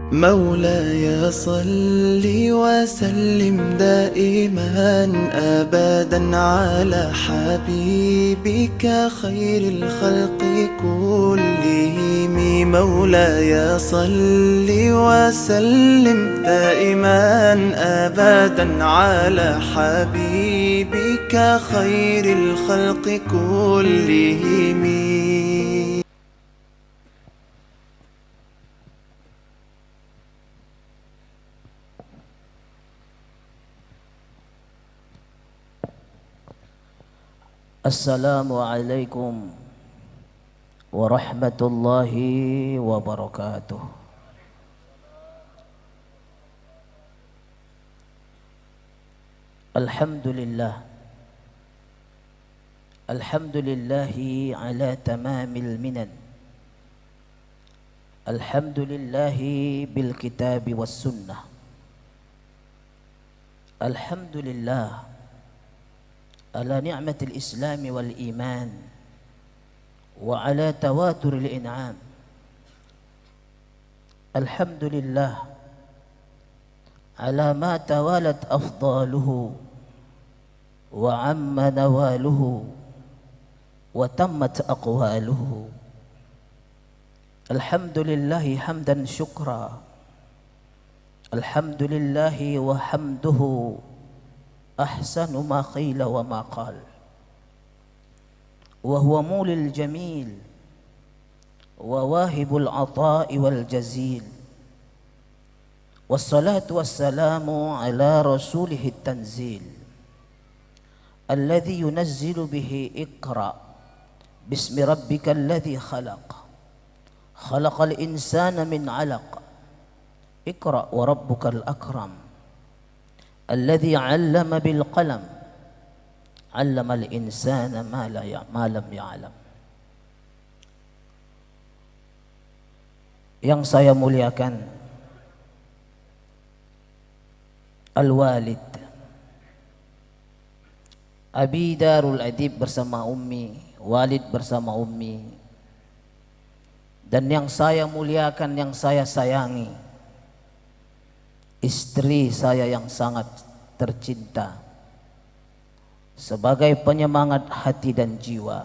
مولاي صل وسلم دائما أبدا على حبيبك خير الخلق كلهم. مولاي صل وسلم دائما أبدا على حبيبك خير الخلق كلهم. Assalamualaikum warahmatullahi wabarakatuh. Alhamdulillah. Alhamdulillahi ala tamamil minan. Alhamdulillahi bil kitabi was sunnah. Alhamdulillah على نعمة الإسلام والإيمان وعلى تواتر الإنعام. الحمد لله على ما توالت أفضاله وعم نواله وتمت أقواله. الحمد لله حمدا شكرا. الحمد لله وحمده أحسن ما قيل وما قال، وهو مولي الجميل وواهب العطاء والجزيل. والصلاة والسلام على رسوله التنزيل الذي ينزل به اقرأ باسم ربك الذي خلق. خلق الإنسان من علق. اقرأ وربك الأكرم الذي علم بالقلم. علم الإنسان ما لم يعلم. Yang saya muliakan Al-Walid Abi Darul Adib bersama Ummi, Walid bersama Ummi, dan yang saya muliakan, yang saya sayangi, istri saya yang sangat tercinta, sebagai penyemangat hati dan jiwa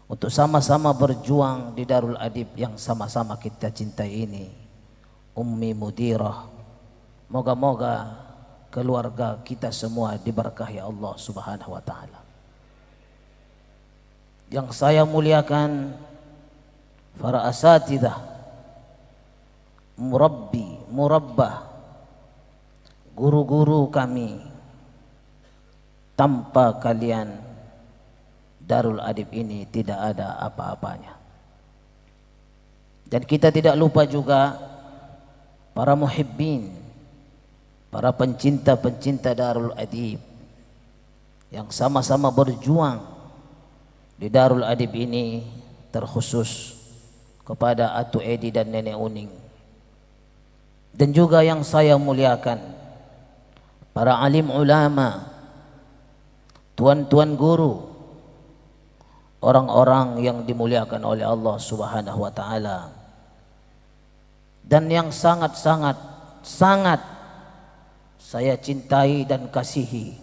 untuk sama-sama berjuang di Darul Adib yang sama-sama kita cintai ini, Ummi Mudirah. Moga-moga keluarga kita semua diberkahi Allah Subhanahu wa taala. Yang saya muliakan para asatidzah, murabbi, murabbah, guru-guru kami. Tanpa kalian Darul Adib ini tidak ada apa-apanya. Dan kita tidak lupa juga para muhibbin, para pencinta-pencinta Darul Adib yang sama-sama berjuang di Darul Adib ini, terkhusus kepada Atu Edi dan Nenek Uning. Dan juga yang saya muliakan para alim ulama, tuan-tuan guru, orang-orang yang dimuliakan oleh Allah Subhanahu wa taala, dan yang sangat-sangat saya cintai dan kasihi,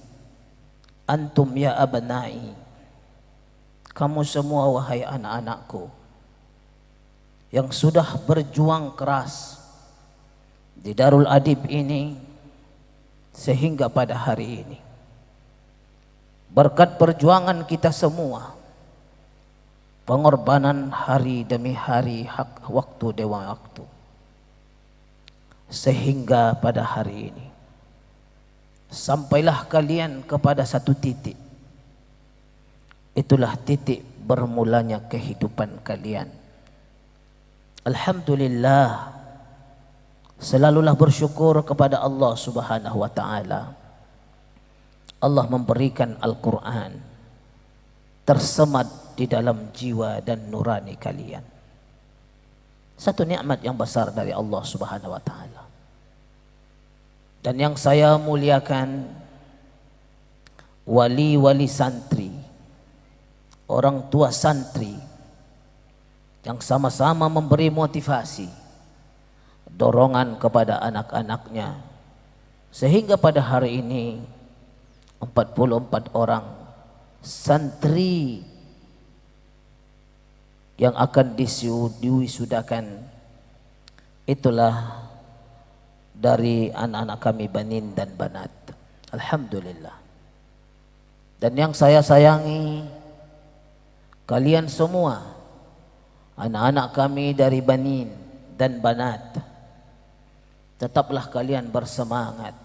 antum ya abnai, kamu semua wahai anak-anakku yang sudah berjuang keras di Darul Adib ini sehingga pada hari ini. Berkat perjuangan kita semua, pengorbanan hari demi hari, hak waktu demi waktu, sehingga pada hari ini sampailah kalian kepada satu titik. Itulah titik bermulanya kehidupan kalian. Alhamdulillah, selalulah bersyukur kepada Allah Subhanahu wa taala. Allah memberikan Al-Quran tersemat di dalam jiwa dan nurani kalian. Satu nikmat yang besar dari Allah Subhanahu wa taala. Dan yang saya muliakan wali-wali santri, orang tua santri yang sama-sama memberi motivasi dorongan kepada anak-anaknya, sehingga pada hari ini 44 orang santri yang akan diwisudakan itulah dari anak-anak kami banin dan banat. Alhamdulillah. Dan yang saya sayangi, kalian semua anak-anak kami dari banin dan banat, tetaplah kalian bersemangat.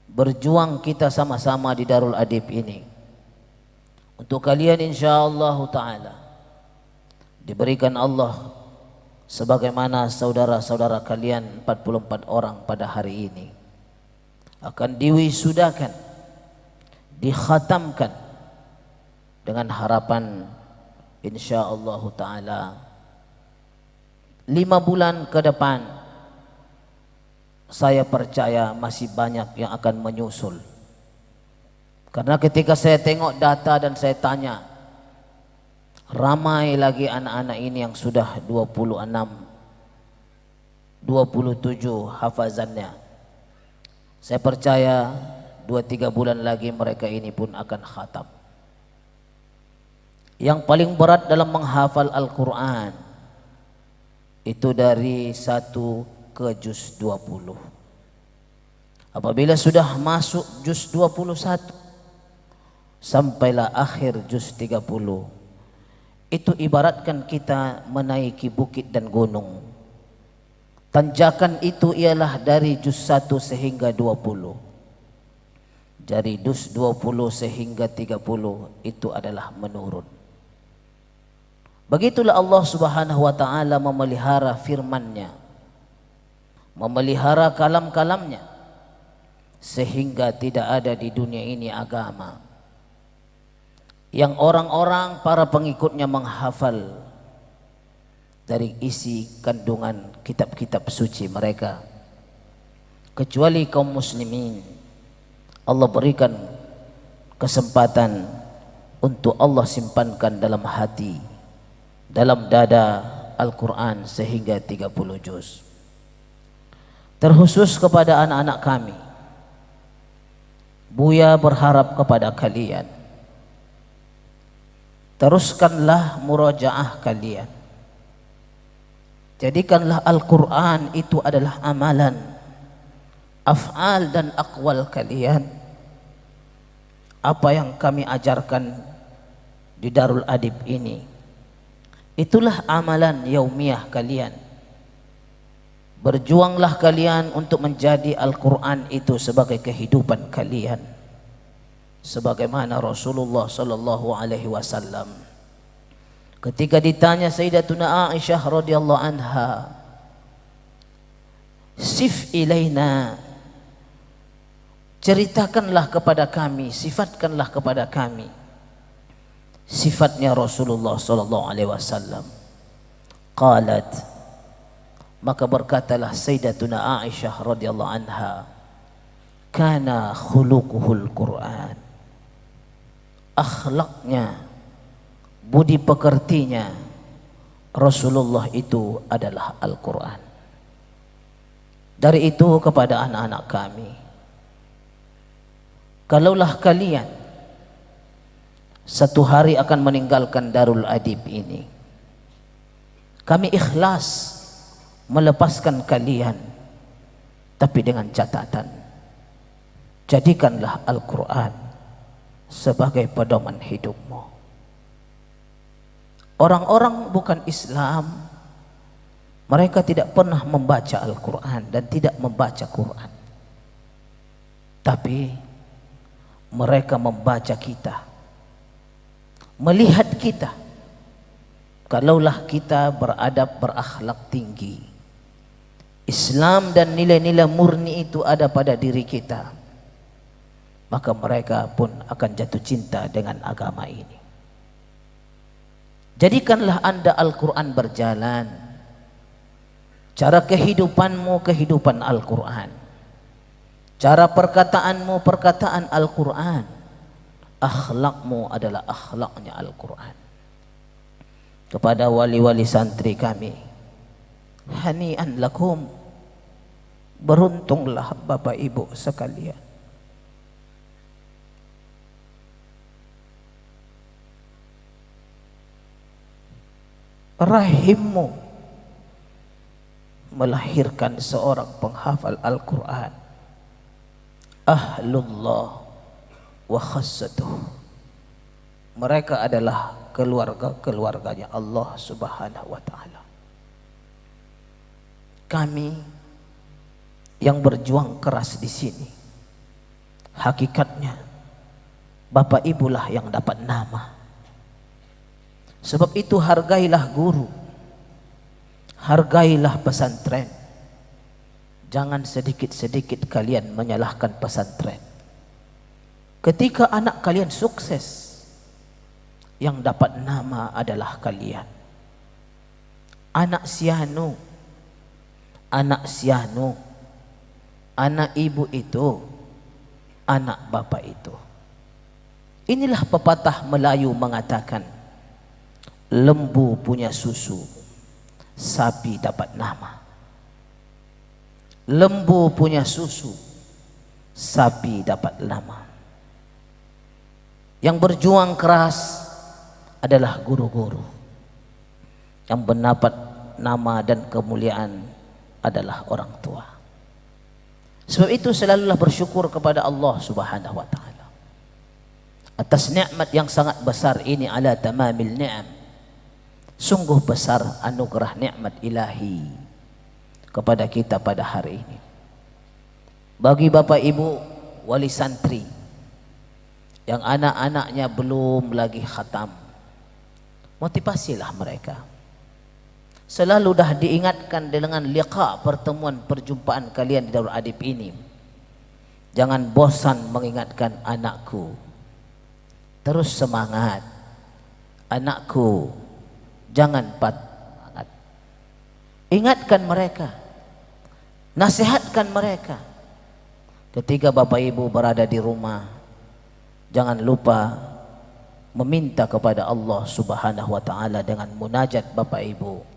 Berjuang kita sama-sama di Darul Adib ini. Untuk kalian insyaallah ta'ala diberikan Allah sebagaimana saudara-saudara kalian 44 orang pada hari ini akan diwisudakan, dikhatamkan dengan harapan insyaallah ta'ala 5 bulan ke depan saya percaya masih banyak yang akan menyusul. Karena ketika saya tengok data dan saya tanya, ramai lagi anak-anak ini yang sudah 26, 27 hafazannya. Saya percaya 2-3 bulan lagi mereka ini pun akan khatam. Yang paling berat dalam menghafal Al-Quran itu dari 1 ke juz 20. Apabila sudah masuk juz 21 sampailah akhir juz 30, itu ibaratkan kita menaiki bukit dan gunung. Tanjakan itu ialah dari juz 1 sehingga 20. Dari juz 20 sehingga 30 itu adalah menurun. Begitulah Allah Subhanahu wa taala memelihara firman-Nya, memelihara kalam-kalamnya, sehingga tidak ada di dunia ini agama yang orang-orang para pengikutnya menghafal dari isi kandungan kitab-kitab suci mereka, kecuali kaum muslimin. Allah berikan kesempatan untuk Allah simpankan dalam hati, dalam dada Al-Quran sehingga 30 juz. Terkhusus kepada anak-anak kami, Buya berharap kepada kalian, teruskanlah murajaah kalian. Jadikanlah Al-Quran itu adalah amalan, af'al dan aqwal kalian. Apa yang kami ajarkan di Darul Adib ini, itulah amalan yaumiyah kalian. Berjuanglah kalian untuk menjadi Al-Quran itu sebagai kehidupan kalian, sebagaimana Rasulullah sallallahu alaihi wasallam ketika ditanya Sayyidatuna Aisyah radhiyallahu anha, sif ilaina, ceritakanlah kepada kami, sifatkanlah kepada kami sifatnya Rasulullah sallallahu alaihi wasallam. Qalat, maka berkatalah Sayyidatuna Aisyah radhiyallahu anha, kana khuluquhul Quran, akhlaknya, budi pekertinya Rasulullah itu adalah Al-Quran. Dari itu kepada anak-anak kami, kalaulah kalian satu hari akan meninggalkan Darul Adib ini, kami ikhlas melepaskan kalian, tapi dengan catatan, jadikanlah Al-Quran sebagai pedoman hidupmu. Orang-orang bukan Islam, mereka tidak pernah membaca Al-Quran dan tidak membaca Quran, tapi mereka membaca kita, melihat kita. Kalaulah kita beradab, berakhlak tinggi, Islam dan nilai-nilai murni itu ada pada diri kita, maka mereka pun akan jatuh cinta dengan agama ini. Jadikanlah Anda Al-Quran berjalan, cara kehidupanmu kehidupan Al-Quran, cara perkataanmu perkataan Al-Quran, akhlakmu adalah akhlaknya Al-Quran. Kepada wali-wali santri kami, Hani'an lakum, beruntunglah Bapak Ibu sekalian. Rahimmu melahirkan seorang penghafal Al-Quran, ahlullah wa khassatuh. Mereka adalah keluarga-keluarganya Allah Subhanahu wa ta'ala. Kami yang berjuang keras di sini, hakikatnya Bapak Ibulah yang dapat nama. Sebab itu hargailah guru, hargailah pesantren. Jangan sedikit-sedikit kalian menyalahkan pesantren. Ketika anak kalian sukses, yang dapat nama adalah kalian. Anak sianu, anak ibu itu, anak bapak itu. Inilah pepatah Melayu mengatakan, lembu punya susu, sapi dapat nama. Lembu punya susu, sapi dapat nama. Yang berjuang keras adalah guru-guru. Yang mendapat nama dan kemuliaan adalah orang tua. Sebab itu selalulah bersyukur kepada Allah Subhanahu wa ta'ala atas nikmat yang sangat besar ini, ala tamamil ni'am. Sungguh besar anugerah nikmat ilahi kepada kita pada hari ini. Bagi Bapak Ibu wali santri yang anak-anaknya belum lagi khatam, motivasilah mereka. Selalu dah diingatkan dengan liqa, pertemuan perjumpaan kalian di Darul Adib ini. Jangan bosan mengingatkan anakku, terus semangat anakku, jangan patah. Ingatkan mereka, nasihatkan mereka. Ketika Bapak Ibu berada di rumah, jangan lupa meminta kepada Allah Subhanahu wa ta'ala dengan munajat Bapak Ibu.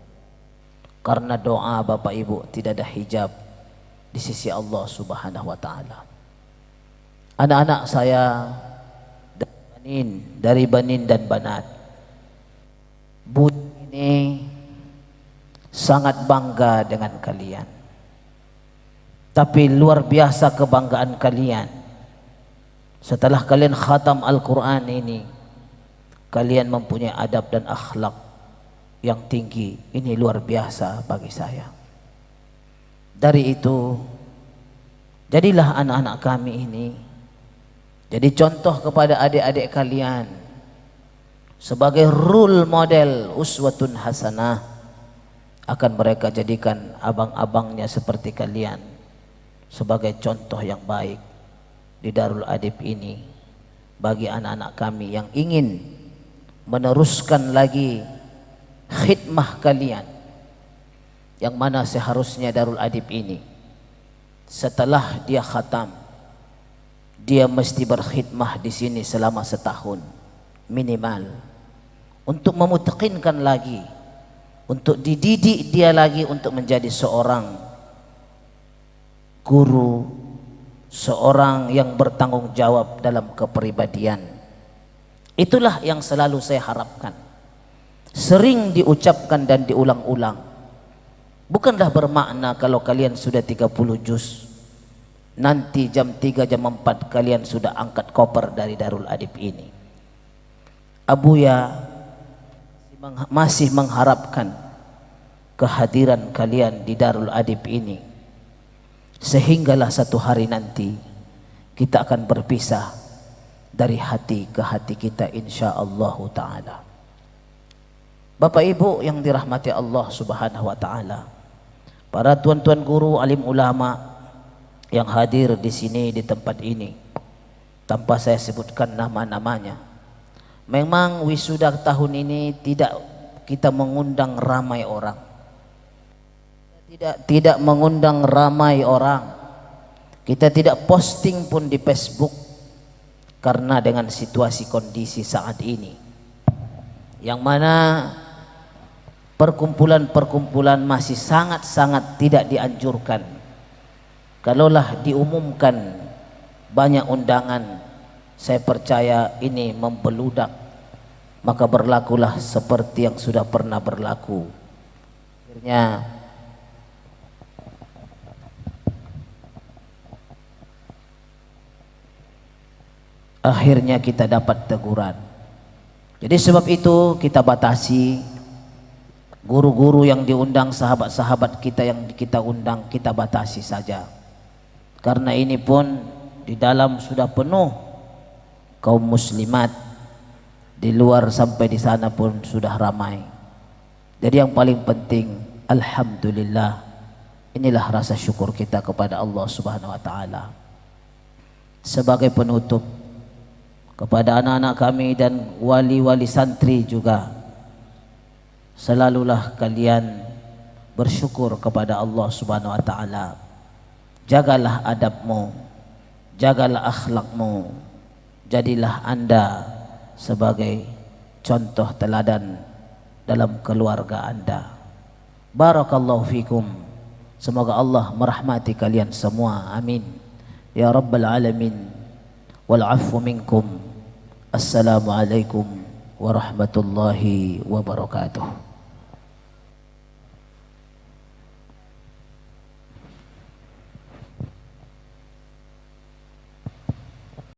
Karena doa Bapak Ibu tidak ada hijab di sisi Allah Subhanahu wa ta'ala. Anak-anak saya dari banin dan banat, Bu ini sangat bangga dengan kalian. Tapi luar biasa kebanggaan kalian. Setelah kalian khatam Al-Quran ini, kalian mempunyai adab dan akhlak yang tinggi. Ini luar biasa bagi saya. Dari itu, jadilah anak-anak kami ini jadi contoh kepada adik-adik kalian sebagai role model, uswatun hasanah. Akan mereka jadikan abang-abangnya seperti kalian sebagai contoh yang baik di Darul Adib ini bagi anak-anak kami yang ingin meneruskan lagi khidmah kalian, yang mana seharusnya Darul Adib ini setelah dia khatam, dia mesti berkhidmah di sini selama setahun minimal, untuk memutakinkan lagi, untuk dididik dia lagi untuk menjadi seorang guru, seorang yang bertanggung jawab dalam kepribadian. Itulah yang selalu saya harapkan, sering diucapkan dan diulang-ulang. Bukanlah bermakna kalau kalian sudah 30 juz, nanti jam 3 jam 4 kalian sudah angkat koper dari Darul Adib ini. Abuya masih mengharapkan kehadiran kalian di Darul Adib ini, sehinggalah satu hari nanti kita akan berpisah dari hati ke hati kita insyaallah ta'ala. Bapak Ibu yang dirahmati Allah Subhanahu wa ta'ala, para tuan-tuan guru, alim ulama yang hadir di sini di tempat ini, tanpa saya sebutkan nama-namanya. Memang wisuda tahun ini tidak kita mengundang ramai orang. Tidak mengundang ramai orang. Kita tidak posting pun di Facebook karena dengan situasi kondisi saat ini, yang mana perkumpulan-perkumpulan masih sangat-sangat tidak dianjurkan. Kalaulah diumumkan banyak undangan, saya percaya ini membeludak, maka berlakulah seperti yang sudah pernah berlaku. Akhirnya kita dapat teguran. Jadi sebab itu kita batasi guru-guru yang diundang, sahabat-sahabat kita yang kita undang, kita batasi saja. Karena ini pun di dalam sudah penuh kaum muslimat, di luar sampai di sana pun sudah ramai. Jadi yang paling penting, alhamdulillah, inilah rasa syukur kita kepada Allah Subhanahu wa taala. Sebagai penutup, kepada anak-anak kami dan wali-wali santri juga, selalulah kalian bersyukur kepada Allah Subhanahu wa taala. Jagalah adabmu, jagalah akhlakmu, jadilah Anda sebagai contoh teladan dalam keluarga Anda. Barakallahu fikum. Semoga Allah merahmati kalian semua. Amin ya rabbal alamin. Wal afu minkum. Assalamualaikum warahmatullahi wabarakatuh.